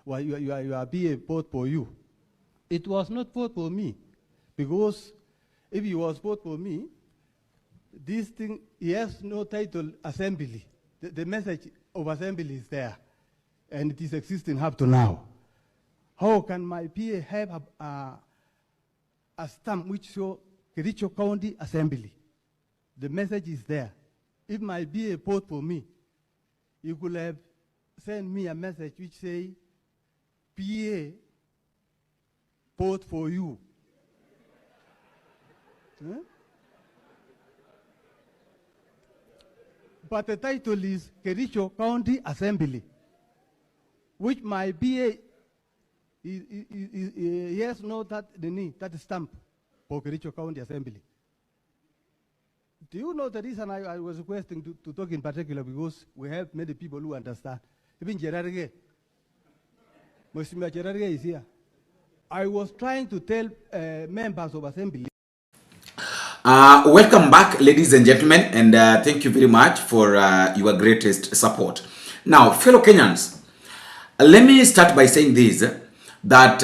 well, you are being vote for you. It was not vote for me, because if it was vote for me, this thing, he has no title assembly. The message of assembly is there, and it is existing up to now. How can my PA have a stamp which shows Kericho County Assembly? The message is there. If my PA vote for me, you could have sent me a message which say, PA vote for you. Huh? But the title is Kericho County Assembly, which my PA he has no that stamp for Kericho County Assembly. Do you know the reason I was requesting to talk in particular? Because we have many people who understand. Even Gerarge, Mr. Gerarge is here. I was trying to tell members of Assembly. Welcome back, ladies and gentlemen, and thank you very much for your greatest support. Now, fellow Kenyans, let me start by saying this, that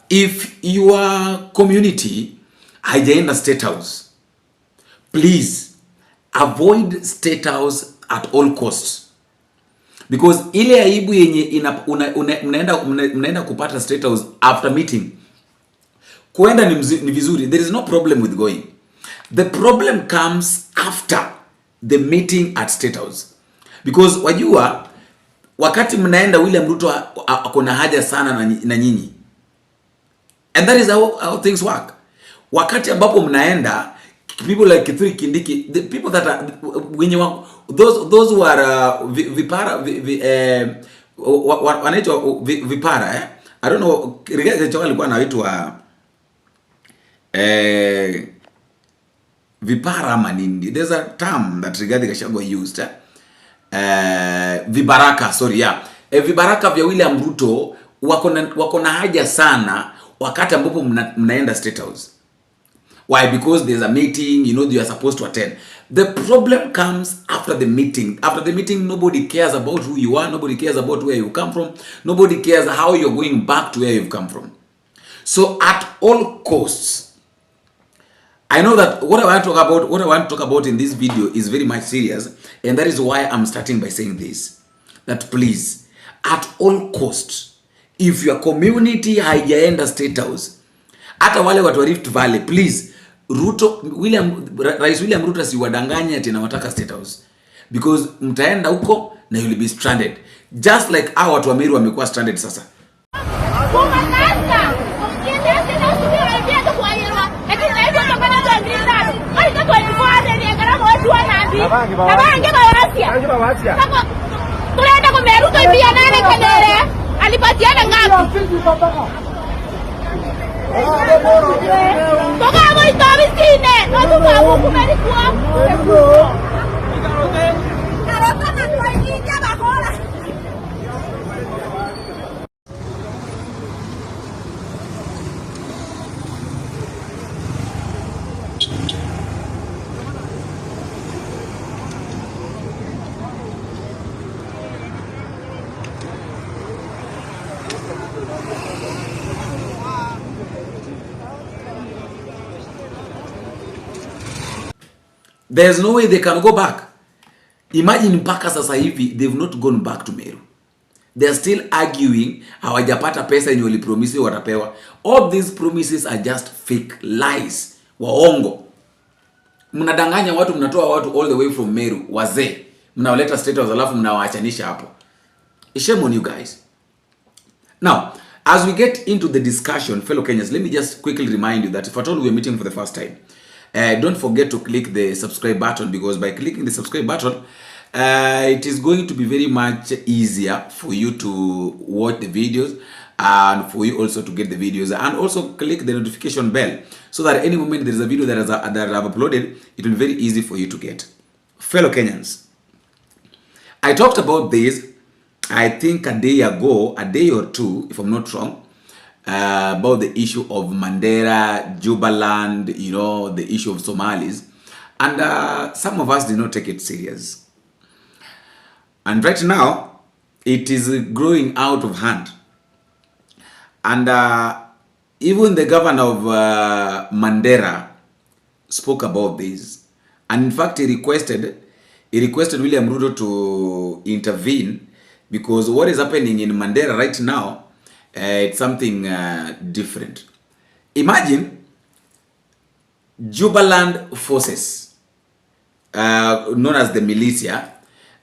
if your community haijaenda State House, please avoid State House at all costs, because ile aibu yenye mnaenda kupata State House after meeting, kuenda ni vizuri, there is no problem with going. The problem comes after the meeting at State House, because wajua wakati mnaenda William Ruto akona haja sana na nyinyi, and that is how things work. Wakati ambapo mnaenda, people like Kithure Kindiki, the people that are those who are vipara wanaitwa vipara, I don't know, Rigathi alikuwa anaitwa vipara manini. There's a term that Rigathi Gachagua used, vibaraka, sorry, yeah. Vibaraka vya William Ruto wako na haja sana wakati ambapo mnaenda State House. Why? Because there's a meeting, you know, you are supposed to attend. The problem comes after the meeting. After the meeting, nobody cares about who you are, nobody cares about where you come from, nobody cares how you're going back to where you've come from. So at all costs, I know that what I want to talk about in this video is very much serious, and that is why I'm starting by saying this, that please, at all costs, if your community haijaenda State House, hata wale watu wa Rift Valley, please, Rais William Ruto siwadanganya ati anataka State House, because mtaenda huko na you'll be stranded, just like hao watu wa Meru wamekuwa stranded sasa. Tunaenda kwa Meru kuibia nani kelele? Alipatiana ngapi? Toka hapo itabi sine. Ndio tukawa kumelikuwa. Karapata kwa ingia bakola. There's no way they can go back. Imagine mpaka sasa hivi they've not gone back to Meru. They're still arguing hawajapata pesa yenye walipromise watapewa. All these promises are just fake lies. Waongo. Mnadanganya watu, mnatoa watu all the way from Meru, wazee. Mnawaleta State House alafu mnawaachanisha hapo. Shame on you guys. Now, as we get into the discussion, fellow Kenyans, let me just quickly remind you that if at all we are meeting for the first time, don't forget to click the subscribe button, because by clicking the subscribe button, it is going to be very much easier for you to watch the videos, and for you also to get the videos, and also click the notification bell so that any moment there is a video that I've uploaded, it will be very easy for you to get. Fellow Kenyans, I talked about this, I think a day or two, if I'm not wrong, about the issue of Mandera, Jubaland, you know, the issue of Somalis, and some of us did not take it serious. And right now, it is growing out of hand. And even the governor of Mandera spoke about this. And in fact, he requested William Ruto to intervene, because what is happening in Mandera right now, it's something different. Imagine Jubaland forces, known as the militia.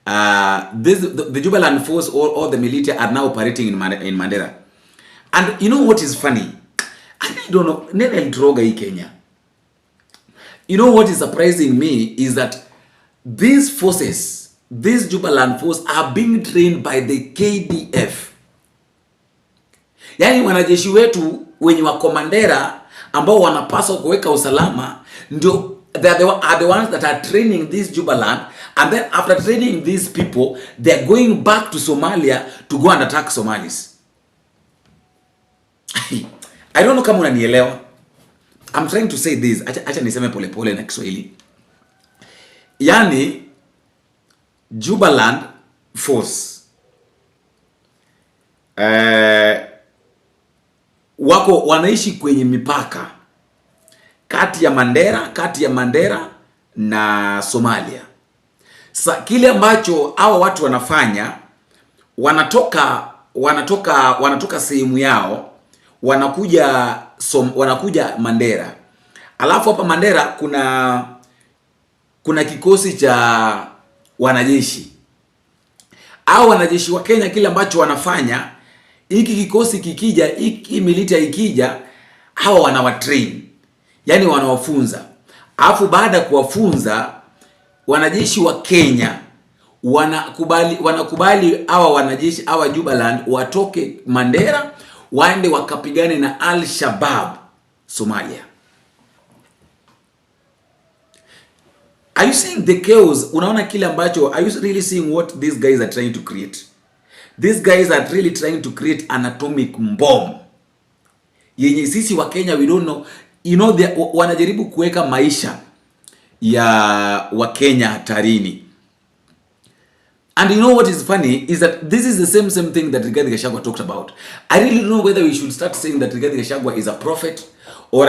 The Jubaland force or the militia are now operating in Mandera. And you know what is funny? I don't know. Nene droga hii Kenya. You know what is surprising me is that these forces, these Jubaland force, are being trained by the KDF. Yani wanajeshi wetu wenye wako Mandera ambao wanapaswa kuweka usalama ndio they are the ones that are training these Jubaland, and then after training these people they are going back to Somalia to go and attack Somalis. I don't know kama unanielewa. I'm trying to say this. Acha niseme pole pole na Kiswahili. Yani Jubaland force wako wanaishi kwenye mipaka kati ya Mandera na Somalia. Sasa kile ambacho hao watu wanafanya, wanatoka sehemu yao, wanakuja Mandera. Alafu hapa Mandera kuna kikosi cha wanajeshi. Hao wanajeshi wa Kenya kile ambacho wanafanya, hiki kikosi kikija, hiki militia ikija, hawa wanawatrain. Yani wanawafunza. Alafu baada ya kuwafunza, wanajeshi wa Kenya wanakubali hawa wanajeshi, hawa Jubaland watoke Mandera waende wakapigane na AL-SHABAAB Somalia. Are you seeing the chaos? Unaona kile ambacho, are you really seeing what these guys are trying to create? These guys are really trying to create an atomic bomb. Yenye sisi wa Kenya we don't know. You know, wanajaribu kuweka maisha ya wa Kenya hatarini. And you know what is funny is that this is the same thing that Rigathi Gachagua talked about. I really don't know whether we should start saying that Rigathi Gachagua is a prophet, or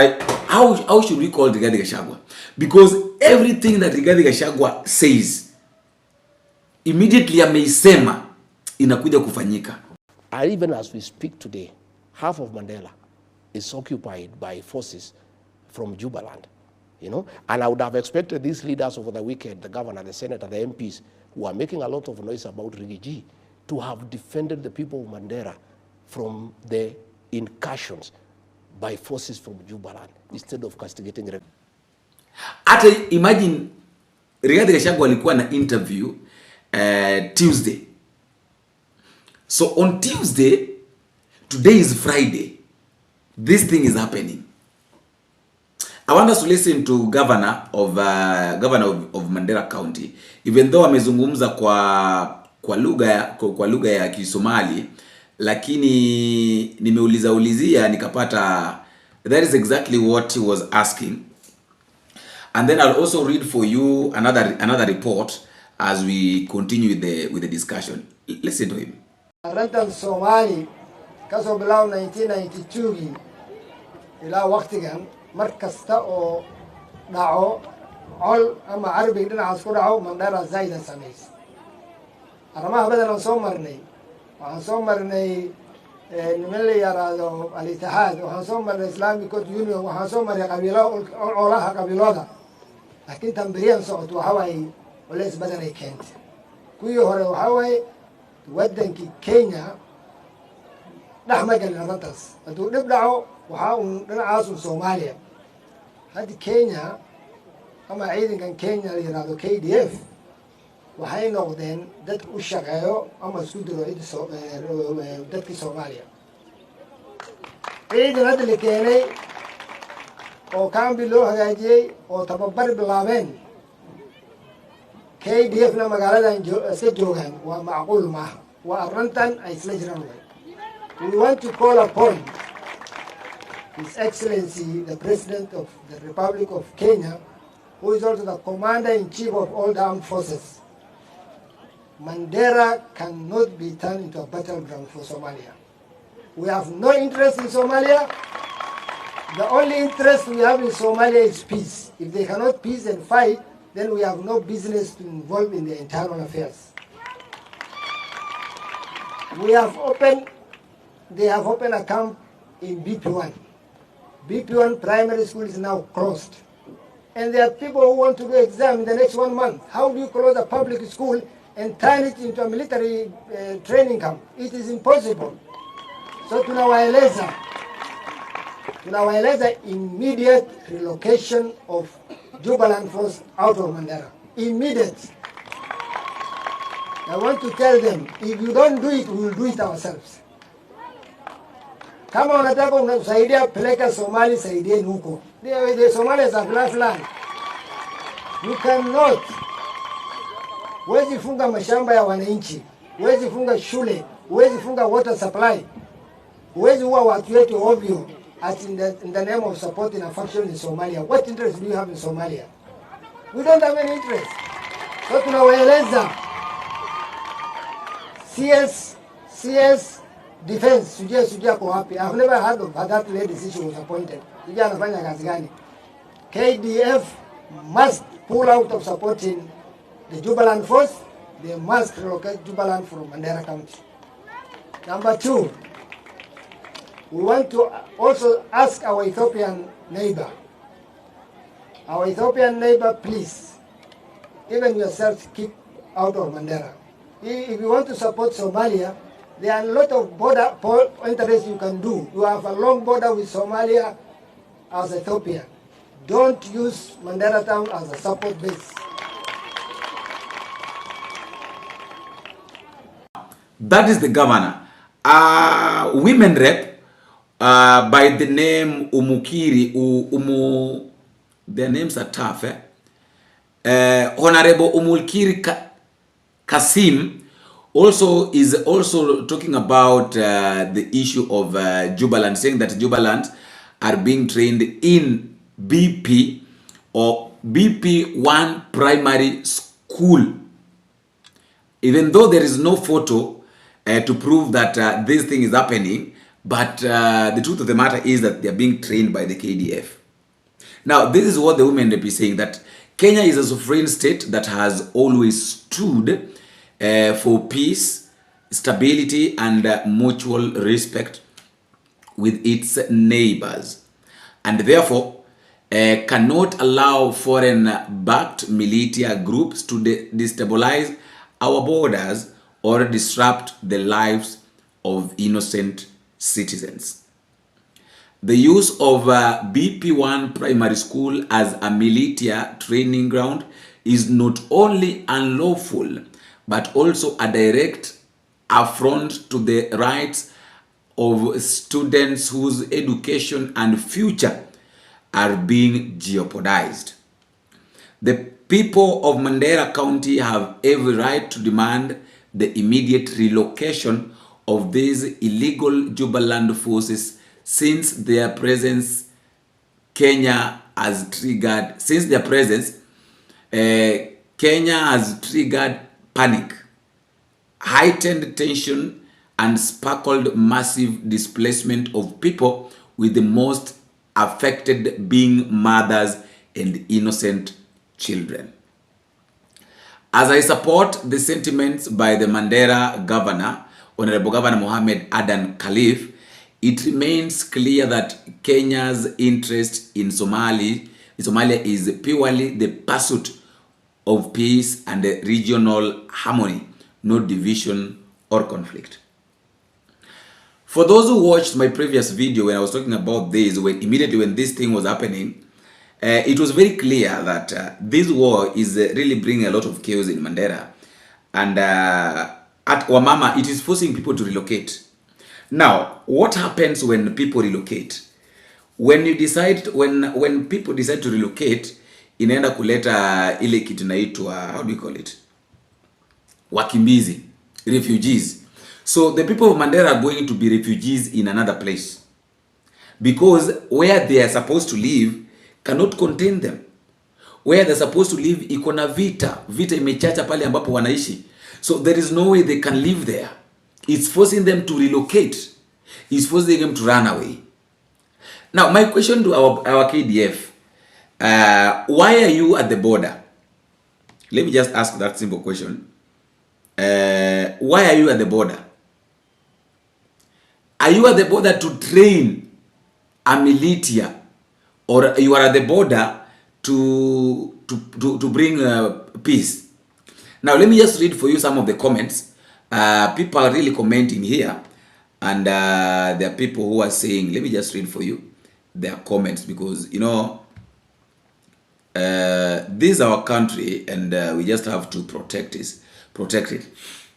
how should we call Rigathi Gachagua? Because everything that Rigathi Gachagua says, immediately ameisema inakuja kufanyika. And even as we speak today, half of Mandela is occupied by forces from Jubaland, you know. And I would have expected these leaders over the weekend, the governor, the senator, the MPs, who are making a lot of noise about Rigiji, to have defended the people of Mandera from the incursions by forces from Jubaland instead of castigating. Ata imagine Rigathi Gachagua alikuwa na interview Tuesday. So on Tuesday, today is Friday, this thing is happening. I want us to listen to governor of Mandera County, even though amezungumza kwa lugha ya Kisomali, lakini nimeulizia nikapata that is exactly what he was asking. And then I'll also read for you another report as we continue with the discussion. Listen to him. Arrintan Somali kasoo bilaw 1992 ilaa waqtigan mar kasta oo dhaco col ama Arabi dhinacaas ku dhaco Mandera zaida sameys. Arrimaha badan oo soo marnay waxaan soo marnay niman la yiraahdo al-Ittihad, waxaan soo marnay Islamic Union, waxaan soo marnay olaha qabiilada. Laakiin tambiriyan socod waxa way walays badan ay keentay. Kuwii hore waxa way wadankii Kenya dhaxmagal narantaas haduu dhib dhaco waxa uu dhinacaas Soomaaliya. Hadda Kenya ama ciidankan Kenya la yiraahdo KDF waxay noqdeen dad u shaqeeyo ama isku diro dadka Soomaaliya. Ciidan hadda la keenay oo kambi loo hagaajiyay oo tababar bilaabeen KDF na magaaladan iska joogaan waa macquul maaha. Waa arrintan ay isla jiraan. We want to call upon His Excellency the President of the Republic of Kenya, who is also the Commander-in-Chief of all the armed forces. Mandera cannot be turned into a battleground for Somalia. We have no interest in Somalia. The only interest we have in Somalia is peace. If they cannot peace and fight, then we have no business to involve in the internal affairs. They have opened a camp in BP1. BP1 primary school is now closed. And there are people who want to do exam in the next 1 month. How do you close a public school and turn it into a military training camp? It is impossible. So tunawaeleza immediate relocation of Jubaland force out of Mandera. Immediate. I want to tell them, if you don't do it, we will do it ourselves. Kama unataka unasaidia peleka Somali, saidieni huko. The Somalis are flat. You cannot. Huwezi funga mashamba ya wananchi, huwezi funga shule, huwezi funga water supply, huwezi uwa watu wetu ovyo in the name of supporting a faction in Somalia. What interest do you have in Somalia? We don't have any interest. So tunawaeleza CS defense, sujia kwa wapi? I've never heard of that lady since she was appointed. Sujia anafanya kazi gani? KDF must pull out of supporting the Jubaland force. They must relocate Jubaland from Mandera County. Number 2, we want to also ask our Ethiopian neighbor. Our Ethiopian neighbor, please, even yourself, keep out of Mandera. If you want to support Somalia, there are a lot of border interests you can do. You have a long border with Somalia as Ethiopia. Don't use Mandera town as a support base. That is the governor. Women rep by the name Umukiri, their names are tough. Honorable Umukiri Kasim is also talking about the issue of Jubaland, saying that Jubaland are being trained in BP or BP1 primary school, even though there is no photo to prove that this thing is happening, but the truth of the matter is that they are being trained by the KDF. Now, this is what the women rep is saying, that Kenya is a sovereign state that has always stood for peace, stability, and mutual respect with its neighbors, and therefore cannot allow foreign-backed militia groups to destabilize our borders or disrupt the lives of innocent citizens. The use of BP1 primary school as a militia training ground is not only unlawful, but also a direct affront to the rights of students whose education and future are being jeopardized. The people of Mandera County have every right to demand the immediate relocation of these illegal Jubaland forces since their presence Kenya has triggered panic, heightened tension, and sparkled massive displacement of people, with the most affected being mothers and innocent children. As I support the sentiments by the Mandera Governor, Honorable Governor Mohamed Adan Khalif, it remains clear that Kenya's interest in Somalia is purely the pursuit of peace and regional harmony, no division or conflict. For those who watched my previous video when I was talking about this, immediately when this thing was happening, it was very clear that this war is really bringing a lot of chaos in Mandera. And at Wamama, it is forcing people to relocate. Now, what happens when people relocate? When people decide to relocate, inaenda kuleta ile kitu inaitwa, how do you call it? Wakimbizi, refugees. So the people of Mandera are going to be refugees in another place, because where they are supposed to live cannot contain them. Where they're supposed to live iko na vita imechacha pale ambapo wanaishi. So there is no way they can live there. It's forcing them to relocate. He's forcing him to run away. Now, my question to our KDF, why are you at the border? Let me just ask that simple question. Why are you at the border? Are you at the border to train a militia, or you are at the border to bring peace? Now, let me just read for you some of the comments. People are really commenting here, and there are people who are saying, let me just read for you their comments, because you know, this is our country, and we just have to protect it.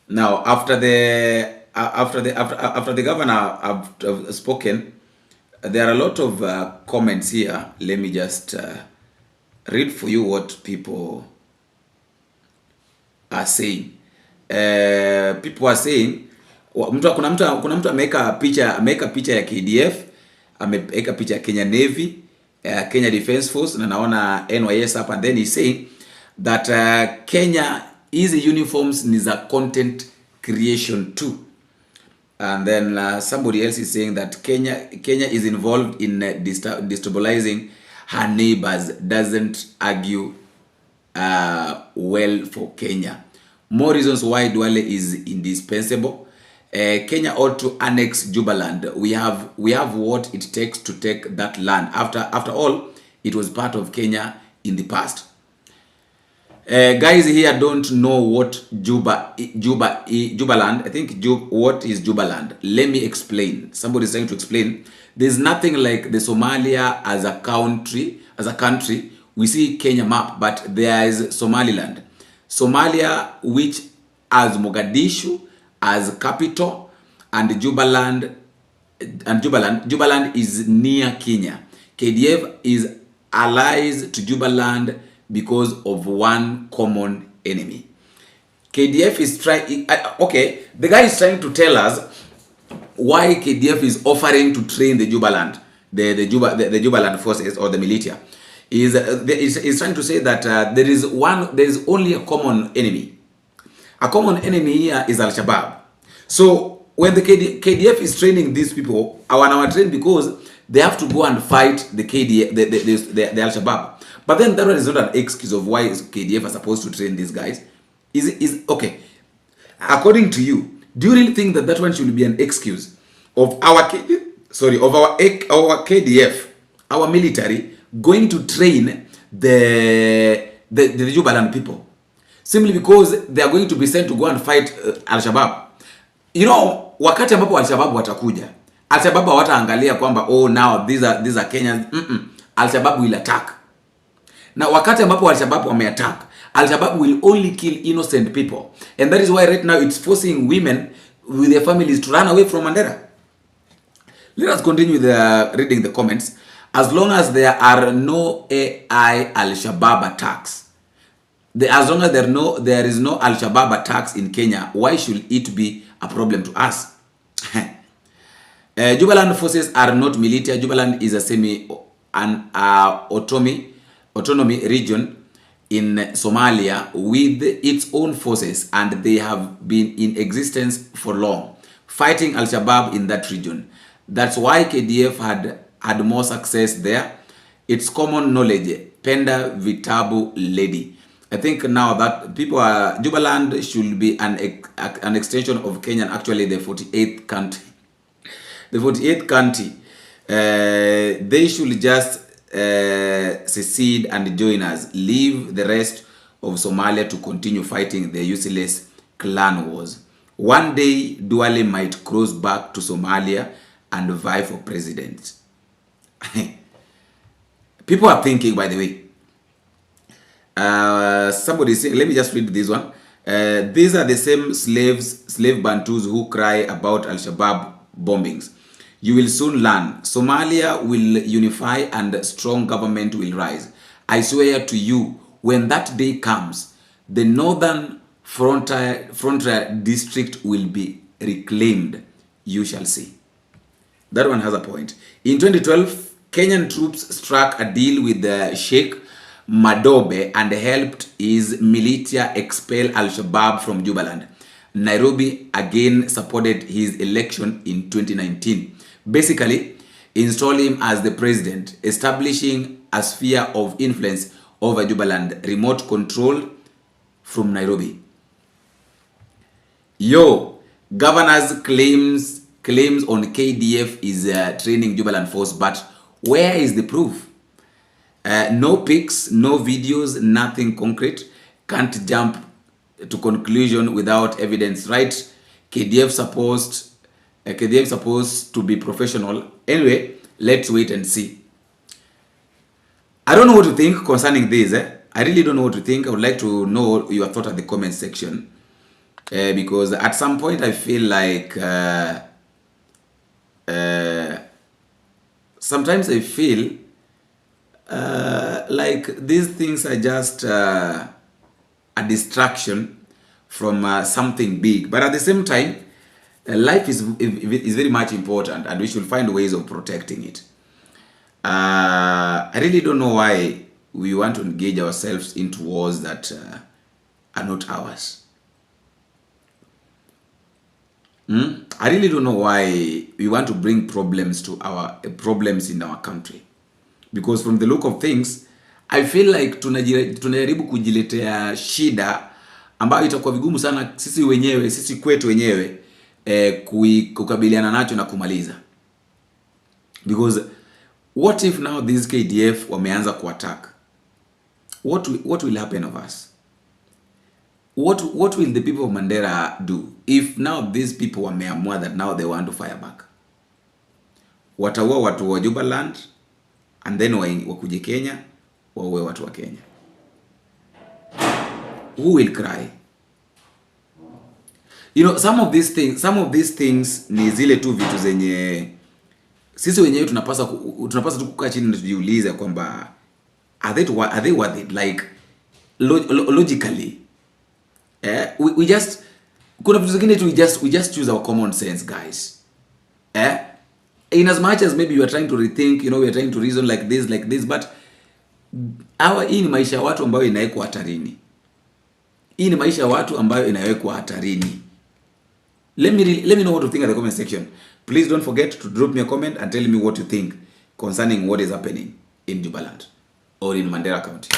Now, after the governor have spoken, there are a lot of comments here. Let me just read for you what people are saying. People are saying, kuna mtu ameweka picha ya KDF, ameweka picha ya Kenya Navy, Kenya Defense Force, na naona NYS hapa, and then he's saying that Kenya, hizi uniforms ni za content creation too. And then somebody else is saying that Kenya is involved in destabilizing her neighbors, doesn't argue well for Kenya. More reasons why Duale is indispensable. Kenya ought to annex Jubaland. We have what it takes to take that land. After all, it was part of Kenya in the past. Guys here don't know what Jubaland. I think what is Jubaland? Let me explain. Somebody is trying to explain. There's nothing like the Somalia as a country. We see Kenya map, but there is Somaliland. Somalia, which has Mogadishu as capital, and Jubaland is near Kenya. KDF is allies to Jubaland because of one common enemy. KDF is trying, okay, the guy is trying to tell us why KDF is offering to train the Jubaland, the Jubaland forces, or the militia. Is trying to say that there is only a common enemy. A common enemy here is Al-Shabaab. So when the KDF is training these people, I want to train because they have to go and fight the KDF, the Al-Shabaab. But then that one is not an excuse of why KDF are supposed to train these guys. Is okay. According to you, do you really think that one should be an excuse of our KDF, our military, going to train the Jubaland people simply because they are going to be sent to go and fight Al-Shabaab? You know, wakati ambapo Al-Shabaab watakuja, Al-Shabaab hawataangalia kwamba oh now these are Kenyans. Al-Shabaab will attack. Na wakati ambapo Al-Shabaab wameattack, Al-Shabaab will only kill innocent people, and that is why right now it's forcing women with their families to run away from Mandera. Let us continue reading the comments. As long as there are no AI Al-Shabaab attacks, as long as there is no Al-Shabaab attacks in Kenya, why should it be a problem to us? Jubaland forces are not militia. Jubaland is a autonomy region in Somalia with its own forces, and they have been in existence for long, fighting Al-Shabaab in that region. That's why KDF had more success there. It's common knowledge. Penda Vitabu Lady. I think now that people are, Jubaland should be an extension of Kenya, actually the 48th country. The 48th country. They should just secede and join us. Leave the rest of Somalia to continue fighting the useless clan wars. One day, Duale might cross back to Somalia and vie for president. People are thinking, by the way. Somebody say, let me just read this one. These are the same slave Bantus who cry about Al-Shabaab bombings. You will soon learn. Somalia will unify and strong government will rise. I swear to you, when that day comes, the northern frontier district will be reclaimed. You shall see. That one has a point. In 2012, Kenyan troops struck a deal with the Sheikh Madobe and helped his militia expel Al-Shabaab from Jubaland. Nairobi again supported his election in 2019. Basically, install him as the president, establishing a sphere of influence over Jubaland, remote control from Nairobi. Governor's claims on KDF is training Jubaland force, but where is the proof? No pics, no videos, nothing concrete. Can't jump to conclusion without evidence, right? KDF supposed to be professional. Anyway, let's wait and see. I don't know what to think concerning this. I really don't know what to think. I would like to know your thought at the comment section. Because at some point I feel like sometimes I feel like these things are just a distraction from something big. But at the same time, life is very much important, and we should find ways of protecting it. I really don't know why we want to engage ourselves into wars that are not ours. I really don't know why we want to bring problems to our problems in our country, because from the look of things I feel like tunajaribu kujiletea shida ambayo itakuwa vigumu sana sisi kwetu wenyewe kukabiliana nacho na kumaliza. Because what if now these KDF wameanza kuattack? What will happen of us? What will the people of Mandera do if now these people wameamua that now they want to fire back? Wataua watu wa Jubaland and then wakuje Kenya, waue watu wa Kenya. Who will cry? You know, some of these things ni zile tu vitu zenye sisi wenyewe tunapaswa tu kukaa chini na tujiulize kwamba are they worth it? Like logically, we just kuna vitu zingine tu we just choose our common sense, guys. In as much as maybe you are trying to rethink, you know, we are trying to reason like this, but hii ni maisha ya watu ambayo inawekwa hatarini. Hii ni maisha ya watu ambayo inawekwa hatarini. Let me know what you think at the comment section. Please don't forget to drop me a comment and tell me what you think concerning what is happening in Jubaland or in Mandera County.